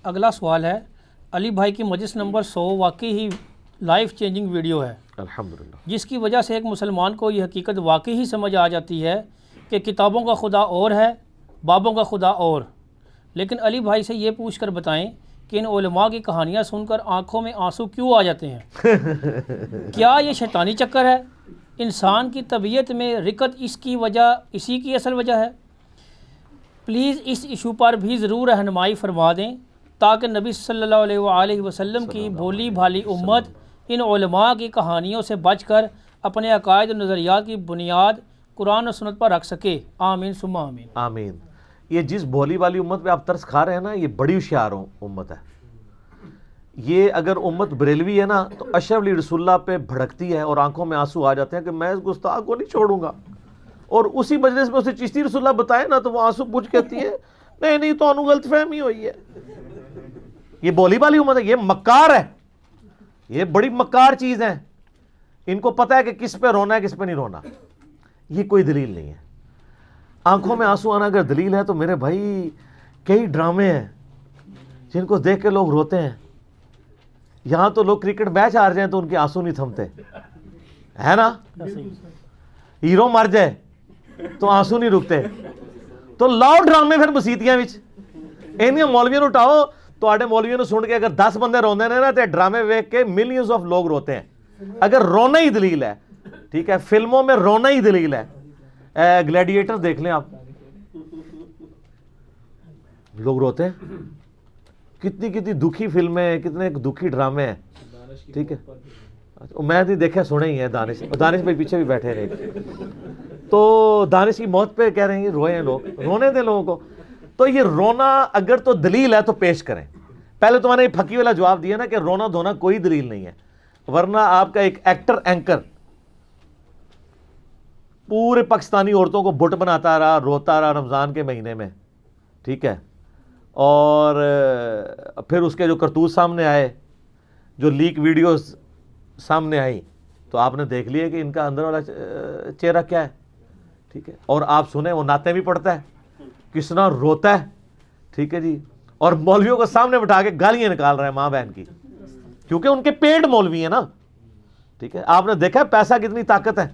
اگلا سوال ہے علی بھائی کی مجلس نمبر 100 واقعی ہی لائف چینجنگ ویڈیو ہے الحمدللہ، جس کی وجہ سے ایک مسلمان کو یہ حقیقت واقعی ہی سمجھ آ جاتی ہے کہ کتابوں کا خدا اور ہے، بابوں کا خدا اور۔ لیکن علی بھائی سے یہ پوچھ کر بتائیں کہ ان علماء کی کہانیاں سن کر آنکھوں میں آنسو کیوں آ جاتے ہیں؟ کیا یہ شیطانی چکر ہے؟ انسان کی طبیعت میں رقت اسی کی اصل وجہ ہے؟ پلیز اس ایشو پر بھی ضرور رہنمائی فرما دیں تاکہ نبی صلی اللہ علیہ وآلہ وسلم کی بھولی بھالی امت ان علماء کی کہانیوں سے بچ کر اپنے عقائد و نظریات کی بنیاد قرآن و سنت پر رکھ سکے۔ آمین ثم آمین۔ آمین۔ یہ جس بھولی والی امت پہ آپ ترس کھا رہے ہیں نا، یہ بڑی ہوشیار امت ہے۔ یہ اگر امت بریلوی ہے نا تو اشرف علی رسول اللہ پہ بھڑکتی ہے اور آنکھوں میں آنسو آ جاتے ہیں کہ میں اس گستاخ کو نہیں چھوڑوں گا، اور اسی مجلس میں اسے چشتی رسول اللہ بتائے نا تو وہ آنسو پوچھ کہتی ہے نہیں تو انو غلط فہمی ہوئی ہے۔ یہ بھولی والی امت ہے، یہ مکار ہے، یہ بڑی مکار چیز ہے۔ ان کو پتہ ہے کہ کس پہ رونا ہے کس پہ نہیں رونا۔ یہ کوئی دلیل نہیں ہے۔ آنکھوں میں آنسو آنا اگر دلیل ہے تو میرے بھائی کئی ڈرامے ہیں جن کو دیکھ کے لوگ روتے ہیں۔ یہاں تو لوگ کرکٹ میچ ہار جائیں تو ان کے آنسو نہیں تھمتے، ہے نا؟ ہیرو مر جائے تو آنسو نہیں رکتے۔ تو لاؤ ڈرامے پھر مسیتیاں وچ انہاں مولویاں نوں اٹھاؤ، تواڈے مولویاں نوں سن کے اگر 10 بندے روندے نے نا تے ڈرامے ویکھ کے ملینز آف لوگ روتے ہیں۔ اگر رونا ہی دلیل ہے، ٹھیک ہے، فلموں میں رونا ہی دلیل ہے، گلیڈیٹر دیکھ لیں آپ، لوگ روتے ہیں۔ کتنی دکھی فلمیں، کتنے دکھی ڈرامے ہیں، ٹھیک ہے۔ میں نہیں دیکھا، سنے ہی ہے دانش بھائی پیچھے بھی بیٹھے رہے، تو دانش کی موت پہ کہہ رہے ہیں روئے ہیں لوگ، رونے دیں لوگوں کو۔ تو یہ رونا اگر تو دلیل ہے تو پیش کریں۔ پہلے تو میں نے یہ پھکی والا جواب دیا نا کہ رونا دھونا کوئی دلیل نہیں ہے، ورنہ آپ کا ایک ایکٹر اینکر پورے پاکستانی عورتوں کو بٹ بناتا رہا، روتا رہا رمضان کے مہینے میں، ٹھیک ہے، اور پھر اس کے جو کرتوت سامنے آئے، جو لیک ویڈیوز سامنے آئی، تو آپ نے دیکھ لیا کہ ان کا اندر والا چہرہ کیا ہے، ٹھیک ہے۔ اور آپ سنیں وہ نعتیں بھی پڑھتا ہے، کس طرح روتا ہے، ٹھیک ہے جی، اور مولویوں کو سامنے بٹھا کے گالیاں نکال رہا ہے ماں بہن کی، کیونکہ ان کے پیڈ مولوی ہیں نا، ٹھیک ہے۔ آپ نے دیکھا ہے پیسہ کتنی طاقت ہے،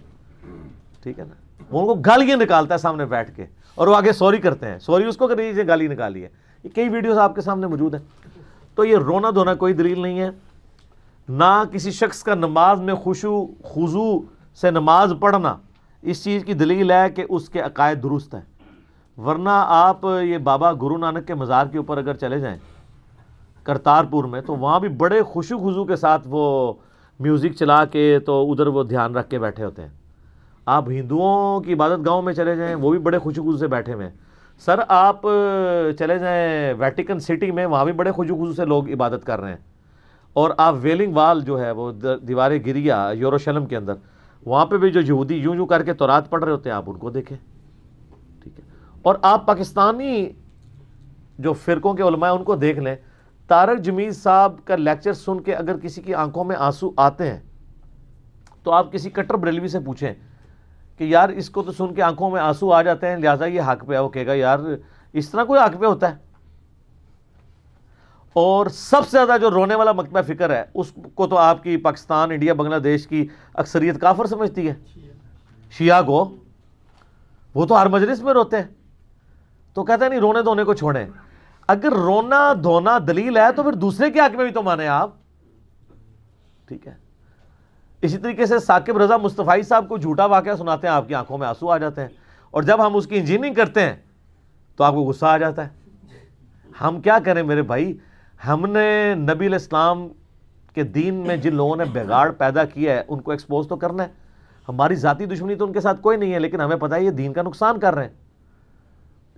ٹھیک ہے نا، وہ ان کو گالیاں نکالتا ہے سامنے بیٹھ کے، اور وہ آگے سوری کرتے ہیں، سوری اس کو کہ نہیں گالی نکالی ہے۔ یہ کئی ویڈیوز آپ کے سامنے موجود ہیں۔ تو یہ رونا دھونا کوئی دلیل نہیں ہے، نہ کسی شخص کا نماز میں خشوع خضوع سے نماز پڑھنا اس چیز کی دلیل ہے کہ اس کے عقائد درست ہیں۔ ورنہ آپ یہ بابا گرو نانک کے مزار کے اوپر اگر چلے جائیں کرتارپور میں، تو وہاں بھی بڑے خشوع خضوع کے ساتھ وہ میوزک چلا کے تو ادھر وہ دھیان رکھ کے بیٹھے ہوتے ہیں۔ آپ ہندوؤں کی عبادت گاہوں میں چلے جائیں، وہ بھی بڑے خشوع خضوع سے بیٹھے ہوئے ہیں۔ سر آپ چلے جائیں ویٹیکن سٹی میں، وہاں بھی بڑے خشوع خضوع سے لوگ عبادت کر رہے ہیں۔ اور آپ ویلنگ وال جو ہے وہ دیوار گریا یروشلم کے اندر، وہاں پہ بھی جو یہودی یوں کر کے تورات پڑھ رہے ہوتے ہیں، آپ ان کو دیکھیں، ٹھیک ہے۔ اور آپ پاکستانی جو فرقوں کے علماء ہیں ان کو دیکھ لیں، طارق جمیل صاحب کا لیکچر سن کے اگر کسی کی آنکھوں میں آنسو آتے ہیں تو آپ کسی کٹر بریلوی سے پوچھیں کہ یار اس کو تو سن کے آنکھوں میں آنسو آ جاتے ہیں لہٰذا یہ حق پہ ہے، وہ کہے گا یار اس طرح کوئی حق پہ ہوتا ہے۔ اور سب سے زیادہ جو رونے والا مکتبہ فکر ہے اس کو تو آپ کی پاکستان، انڈیا، بنگلہ دیش کی اکثریت کافر سمجھتی ہے، شیعہ کو، وہ تو ہر مجلس میں روتے ہیں۔ تو کہتے ہیں نہیں رونے دھونے کو چھوڑیں۔ اگر رونا دھونا دلیل ہے تو پھر دوسرے کے حق میں بھی تو مانیں آپ، ٹھیک ہے۔ اسی طریقے سے ثاقب رضا مصطفی صاحب کو جھوٹا واقعہ سناتے ہیں، آپ کی آنکھوں میں آنسو آ جاتے ہیں، اور جب ہم اس کی انجینئرنگ کرتے ہیں تو آپ کو غصہ آ جاتا ہے۔ ہم کیا کریں میرے بھائی، ہم نے نبی علیہ السلام کے دین میں جن لوگوں نے بگاڑ پیدا کیا ہے ان کو ایکسپوز تو کرنا ہے۔ ہماری ذاتی دشمنی تو ان کے ساتھ کوئی نہیں ہے، لیکن ہمیں پتہ ہے یہ دین کا نقصان کر رہے ہیں،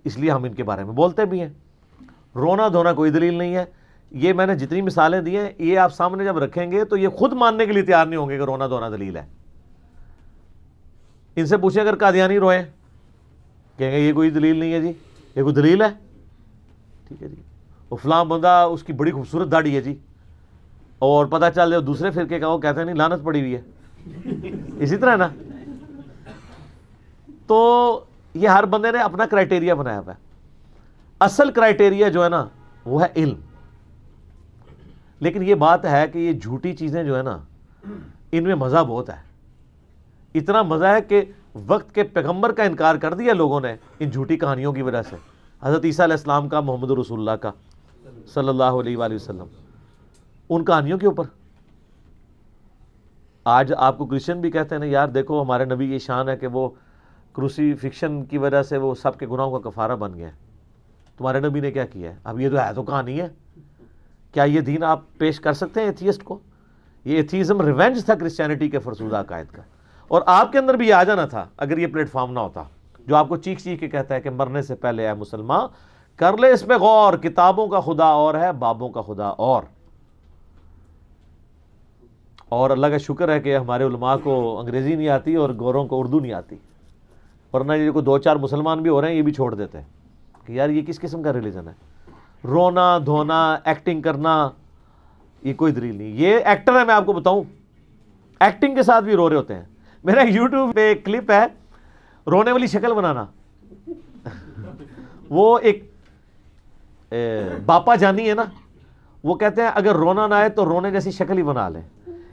اس لیے ہم ان کے بارے میں بولتے بھی ہیں۔ رونا دھونا کوئی دلیل نہیں ہے۔ یہ میں نے جتنی مثالیں دی ہیں یہ آپ سامنے جب رکھیں گے تو یہ خود ماننے کے لیے تیار نہیں ہوں گے کہ رونا دھونا دلیل ہے۔ ان سے پوچھیں اگر قادیانی روئیں، کہیں گے یہ کوئی دلیل نہیں ہے جی، یہ کوئی دلیل ہے، ٹھیک ہے جی۔ وہ فلاں بندہ اس کی بڑی خوبصورت داڑھی ہے جی، اور پتہ چل جائے دوسرے فرقے کا، وہ کہتے ہیں نہیں لعنت پڑی ہوئی ہے، اسی طرح نا۔ تو یہ ہر بندے نے اپنا کرائٹیریا بنایا ہوا ہے۔ اصل کرائٹیریا جو ہے نا وہ ہے علم، لیکن یہ بات ہے کہ یہ جھوٹی چیزیں جو ہے نا ان میں مزہ بہت ہے. اتنا مزہ ہے کہ وقت کے پیغمبر کا انکار کر دیا لوگوں نے ان جھوٹی کہانیوں کی وجہ سے, حضرت عیسیٰ علیہ السلام کا, محمد رسول اللہ کا صلی اللہ علیہ وآلہ وسلم, ان کہانیوں کے اوپر. آج آپ کو کرسچن بھی کہتے ہیں نا یار دیکھو ہمارے نبی کی شان ہے کہ وہ کروسی فکشن کی وجہ سے وہ سب کے گناہوں کا کفارہ بن گیا ہے. تمہارے نبی نے کیا کیا ہے؟ اب یہ تو ہے تو کہانی ہے. کیا یہ دین آپ پیش کر سکتے ہیں ایتھیسٹ کو؟ یہ ایتھیزم ریونج تھا کرسچینٹی کے فرسودہ عقائد کا. اور آپ کے اندر بھی آ جانا تھا اگر یہ پلیٹ فارم نہ ہوتا جو آپ کو چیخ چیخ کے کہتا ہے کہ مرنے سے پہلے اے مسلمان کر لے اس میں غور, کتابوں کا خدا اور ہے, بابوں کا خدا اور اللہ کا شکر ہے کہ ہمارے علماء کو انگریزی نہیں آتی اور گوروں کو اردو نہیں آتی, ورنہ یہ کو 2-4 مسلمان بھی ہو رہے ہیں یہ بھی چھوڑ دیتے ہیں کہ یار یہ کس قسم کا ریلیجن ہے. رونا دھونا ایکٹنگ کرنا یہ کوئی دلیل نہیں. یہ ایکٹر ہے, میں آپ کو بتاؤں ایکٹنگ کے ساتھ بھی رو رہے ہوتے ہیں. میرا یوٹیوب پہ ایک کلپ ہے رونے والی شکل بنانا. وہ ایک باپا جانی ہے نا, وہ کہتے ہیں اگر رونا نہ آئے تو رونے جیسی شکل ہی بنا لیں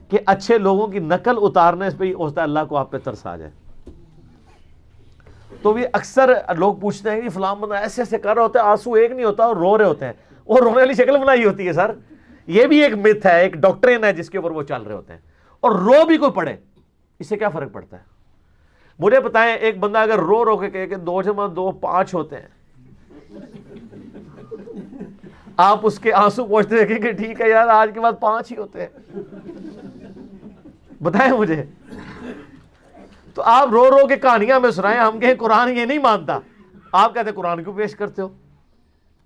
کہ اچھے لوگوں کی نقل اتارنے پہ ہی ہوتا ہے اللہ کو آپ پہ ترس آ جائے. تو بھی اکثر لوگ پوچھتے ہیں کہ فلاں بندہ ایسے ایسے کر رہا ہوتا ہے, آنسو ایک نہیں ہوتا اور رو رہے ہوتے ہیں, وہ رونے والی شکل بنائی ہوتی ہے. سر یہ بھی ایک مت ہے, ایک ڈاکٹرین ہے جس کے اوپر وہ چل رہے ہوتے ہیں. اور رو بھی کوئی پڑے اس سے کیا فرق پڑتا ہے؟ مجھے بتائیں ایک بندہ اگر رو رو کے کہے کہ 2 + 2 5 ہوتے ہیں, آپ اس کے آنسو پوچھتے دیکھیں کہ ٹھیک ہے یار آج کے بعد 5 ہی ہوتے ہیں, بتائیں مجھے. تو آپ رو رو کے کہانیاں میں سنائیں, ہم کہیں قرآن یہ نہیں مانتا, آپ کہتے ہیں قرآن کیوں پیش کرتے ہو؟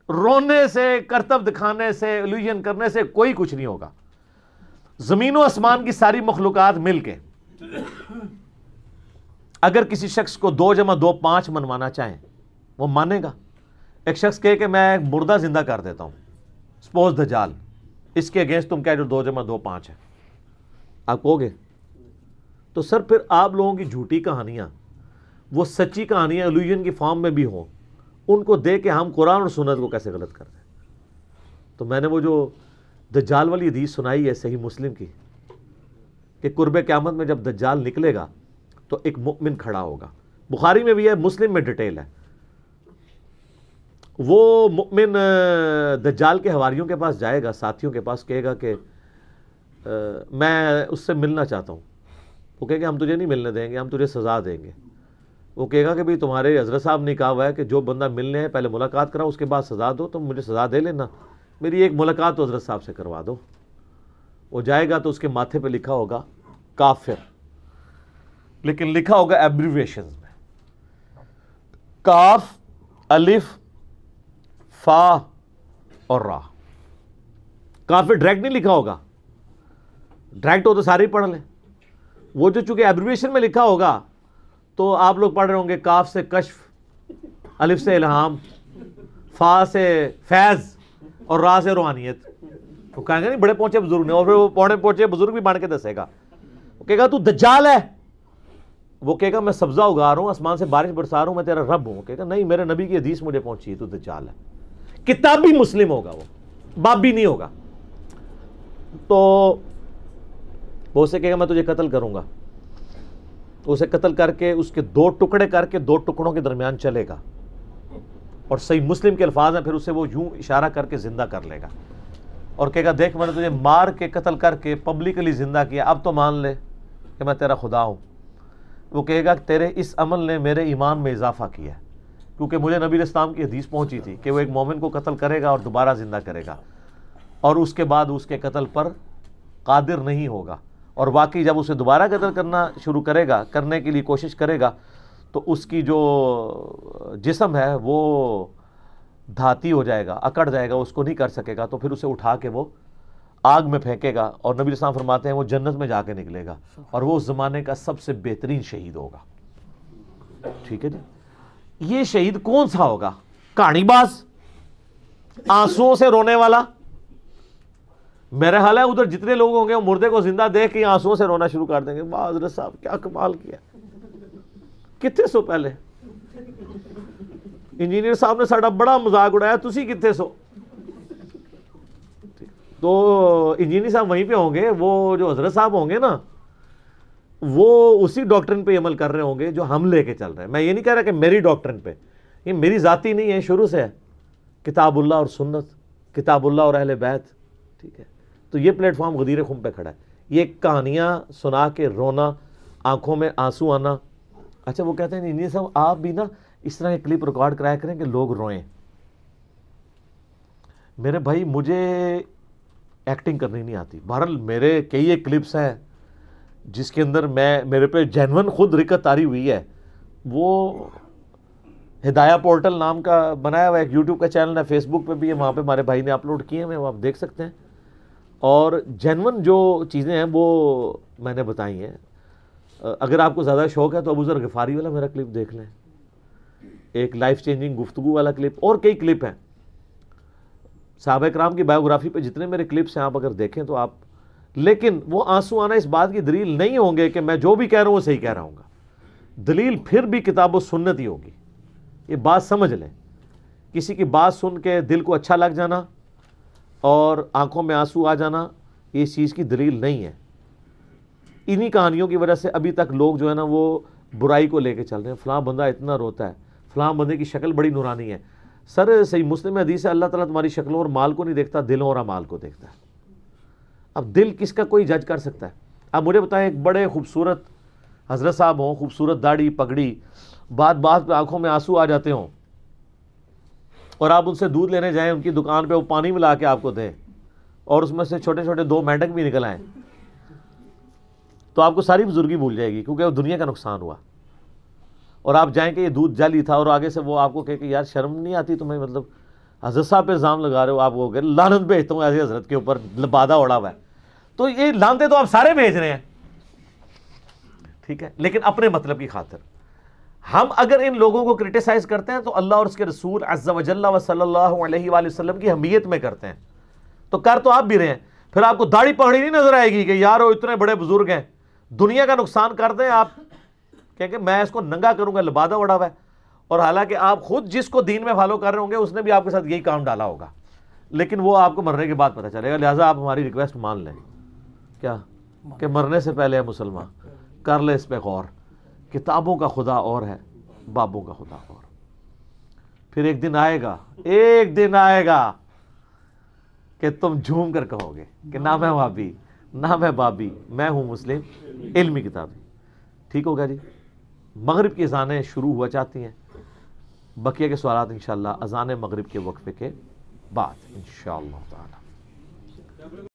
رونے سے, کرتب دکھانے سے, الوژن کرنے سے کوئی کچھ نہیں ہوگا. زمین و آسمان کی ساری مخلوقات مل کے اگر کسی شخص کو 2 + 2 5 منوانا چاہیں وہ مانے گا. ایک شخص کہے کہ میں ایک مردہ زندہ کر دیتا ہوں, سپوز دجال, اس کے اگینسٹ تم کہہ جو 2 + 2 5 ہے, آپ کہو گے؟ تو سر پھر آپ لوگوں کی جھوٹی کہانیاں وہ سچی کہانیاں الوژن کی فارم میں بھی ہوں, ان کو دے کے ہم قرآن اور سنت کو کیسے غلط کر دیں؟ تو میں نے وہ جو دجال والی حدیث سنائی ہے صحیح مسلم کی کہ قرب قیامت میں جب دجال نکلے گا تو ایک مؤمن کھڑا ہوگا, بخاری میں بھی ہے, مسلم میں ڈیٹیل ہے. وہ مؤمن دجال کے حواریوں کے پاس جائے گا, ساتھیوں کے پاس, کہے گا کہ میں اس سے ملنا چاہتا ہوں. وہ کہے گا ہم تجھے نہیں ملنے دیں گے, ہم تجھے سزا دیں گے. وہ کہے گا کہ بھئی تمہارے حضرت صاحب نے کہا ہوا ہے کہ جو بندہ ملنے ہے پہلے ملاقات کراؤ, اس کے بعد سزا دو, تم مجھے سزا دے لینا, میری ایک ملاقات تو حضرت صاحب سے کروا دو. وہ جائے گا تو اس کے ماتھے پہ لکھا ہوگا کافر, لیکن لکھا ہوگا ایبریویشنز میں, کاف, الف, فا اور را. کافر ڈائریکٹ نہیں لکھا ہوگا, ڈائریکٹ ہو تو سارے ہی پڑھ لیں. وہ جو چونکہ ایبریویشن میں لکھا ہوگا تو آپ لوگ پڑھ رہے ہوں گے کاف سے کشف, الف سے الہام, فا سے فیض اور را سے روحانیت. وہ کہیں گے نہیں بڑے پہنچے بزرگ نے, اور پھر وہ پونے پہنچے بزرگ بھی بان کے دسے گا. وہ کہے گا تو دجال ہے, وہ کہے گا میں سبزہ اگا رہا ہوں, آسمان سے بارش برسا رہا ہوں, میں تیرا رب ہوں. کہے گا نہیں میرے نبی کی حدیث مجھے پہنچی ہے, تو دجال ہے. کتاب بھی مسلم ہوگا, وہ باب بھی نہیں ہوگا. تو وہ اسے کہے گا میں تجھے قتل کروں گا, اسے قتل کر کے اس کے 2 ٹکڑے کر کے 2 ٹکڑوں کے درمیان چلے گا, اور صحیح مسلم کے الفاظ ہیں, پھر اسے وہ یوں اشارہ کر کے زندہ کر لے گا اور کہے گا دیکھ میں نے تجھے مار کے قتل کر کے پبلکلی زندہ کیا, اب تو مان لے کہ میں تیرا خدا ہوں. وہ کہے گا کہ تیرے اس عمل نے میرے ایمان میں اضافہ کیا ہے, کیونکہ مجھے نبی اسلام کی حدیث پہنچی تھی کہ وہ ایک مومن کو قتل کرے گا اور دوبارہ زندہ کرے گا, اور اس کے بعد اس کے قتل پر قادر نہیں ہوگا. اور واقعی جب اسے دوبارہ قتل کرنا شروع کرے گا, کرنے کے لیے کوشش کرے گا, تو اس کی جو جسم ہے وہ دھاتی ہو جائے گا, اکڑ جائے گا, اس کو نہیں کر سکے گا. تو پھر اسے اٹھا کے وہ آگ میں پھینکے گا, اور نبی اسلام فرماتے ہیں وہ جنت میں جا کے نکلے گا, اور وہ اس زمانے کا سب سے بہترین شہید ہوگا. ٹھیک ہے جی. یہ شہید کون سا ہوگا؟ کہانی باز, آنسوؤں سے رونے والا. میرا حال ہے ادھر جتنے لوگ ہوں گے وہ مردے کو زندہ دیکھ کے آنسوؤں سے رونا شروع کر دیں گے, واہ حضرت صاحب کیا کمال کیا, کتنے سو پہلے انجینئر صاحب نے ساڑا بڑا مذاق اڑایا, تسی کتنے سو. تو انجینئر صاحب وہیں پہ ہوں گے، وہ جو حضرت صاحب ہوں گے نا وہ اسی ڈاکٹرن پہ عمل کر رہے ہوں گے جو ہم لے کے چل رہے ہیں. میں یہ نہیں کہہ رہا کہ میری ڈاکٹرن پہ، یہ میری ذاتی نہیں ہے، شروع سے ہے کتاب اللہ اور سنت، کتاب اللہ اور اہل بیت. ٹھیک ہے، تو یہ پلیٹ فارم غدیر خم پہ کھڑا ہے. یہ کہانیاں سنا کے رونا، آنکھوں میں آنسو آنا. اچھا وہ کہتے ہیں انجینئر صاحب آپ بھی نا اس طرح کے کلپ ریکارڈ کرایا کریں کہ لوگ روئیں. میرے بھائی مجھے ایکٹنگ کرنی نہیں آتی. بہرحال میرے کئی ایک کلپس ہیں جس کے اندر میرے پہ جینون خود رکت طاری ہوئی ہے. وہ ہدایہ پورٹل نام کا بنایا ہوا ایک یوٹیوب کا چینل ہے، فیس بک پہ بھی ہے، وہاں پہ ہمارے بھائی نے اپلوڈ کیے ہیں، وہ آپ دیکھ سکتے ہیں. اور جینون جو چیزیں ہیں وہ میں نے بتائی ہیں. اگر آپ کو زیادہ شوق ہے تو ابو ذر غفاری والا میرا کلپ دیکھ لیں، ایک لائف چینجنگ گفتگو والا کلپ، اور کئی کلپ ہیں صحابہ کرام کی بایوگرافی پہ. جتنے میرے کلپس ہیں آپ اگر دیکھیں تو آپ، لیکن وہ آنسو آنا اس بات کی دلیل نہیں ہوں گے کہ میں جو بھی کہہ رہا ہوں وہ صحیح کہہ رہا ہوں گا. دلیل پھر بھی کتاب و سنت ہی ہوگی. یہ بات سمجھ لیں. کسی کی بات سن کے دل کو اچھا لگ جانا اور آنکھوں میں آنسو آ جانا یہ اس چیز کی دلیل نہیں ہے. انہی کہانیوں کی وجہ سے ابھی تک لوگ جو ہے نا وہ برائی کو لے کے چل رہے ہیں. فلاں بندہ اتنا روتا ہے، فلاں بندے کی شکل بڑی نورانی ہے. سر صحیح مسلم میں حدیث ہے اللہ تعالیٰ تمہاری شکلوں اور مال کو نہیں دیکھتا، دلوں اور اعمال کو دیکھتا ہے. اب دل کس کا کوئی جج کر سکتا ہے؟ اب مجھے بتائیں ایک بڑے خوبصورت حضرت صاحب ہوں، خوبصورت داڑھی پگڑی، بات پہ آنکھوں میں آنسو آ جاتے ہوں، اور آپ ان سے دودھ لینے جائیں ان کی دکان پہ، وہ پانی ملا کے آپ کو دیں اور اس میں سے چھوٹے چھوٹے 2 مینڈک بھی نکل آئیں، تو آپ کو ساری بزرگی بھول جائے گی کیونکہ وہ دنیا کا نقصان ہوا. اور آپ جائیں کہ یہ دودھ جعلی تھا اور آگے سے وہ آپ کو کہے کہ یار شرم نہیں آتی تمہیں، مطلب حضرت صاحب پہ الزام لگا رہے ہو. آپ کو کہ لعنت بھیجتا ہوں ایسے حضرت کے اوپر، لبادہ اڑا ہوا ہے. تو یہ لعنتیں تو آپ سارے بھیج رہے ہیں، ٹھیک ہے، لیکن اپنے مطلب کی خاطر. ہم اگر ان لوگوں کو کرٹیسائز کرتے ہیں تو اللہ اور اس کے رسول عز و جل و صلی اللہ علیہ وآلہ وسلم کی حمیت میں کرتے ہیں. تو کر تو آپ بھی رہے ہیں. پھر آپ کو داڑھی پگڑی نہیں نظر آئے گی کہ یار وہ اتنے بڑے بزرگ ہیں، دنیا کا نقصان کر دیں آپ کہ میں اس کو ننگا کروں گا، لبادہ اڑا ہوا ہے. اور حالانکہ آپ خود جس کو دین میں فالو کر رہے ہوں گے اس نے بھی آپ کے ساتھ یہی کام ڈالا ہوگا، لیکن وہ آپ کو مرنے کے بعد پتہ چلے گا. لہٰذا آپ ہماری ریکویسٹ مان لیں کیا کہ مرنے سے پہلے مسلمان کر لے اس پہ غور. کتابوں کا خدا اور ہے، بابوں کا خدا اور. پھر ایک دن آئے گا کہ تم جھوم کر کہو گے کہ نہ میں وہابی نہ میں بابی، میں ہوں مسلم علمی کتابی. ٹھیک ہوگا جی. مغرب کی اذانیں شروع ہوا چاہتی ہیں. بقیہ کے سوالات انشاءاللہ اذان مغرب کے وقفے کے بعد انشاءاللہ تعالی.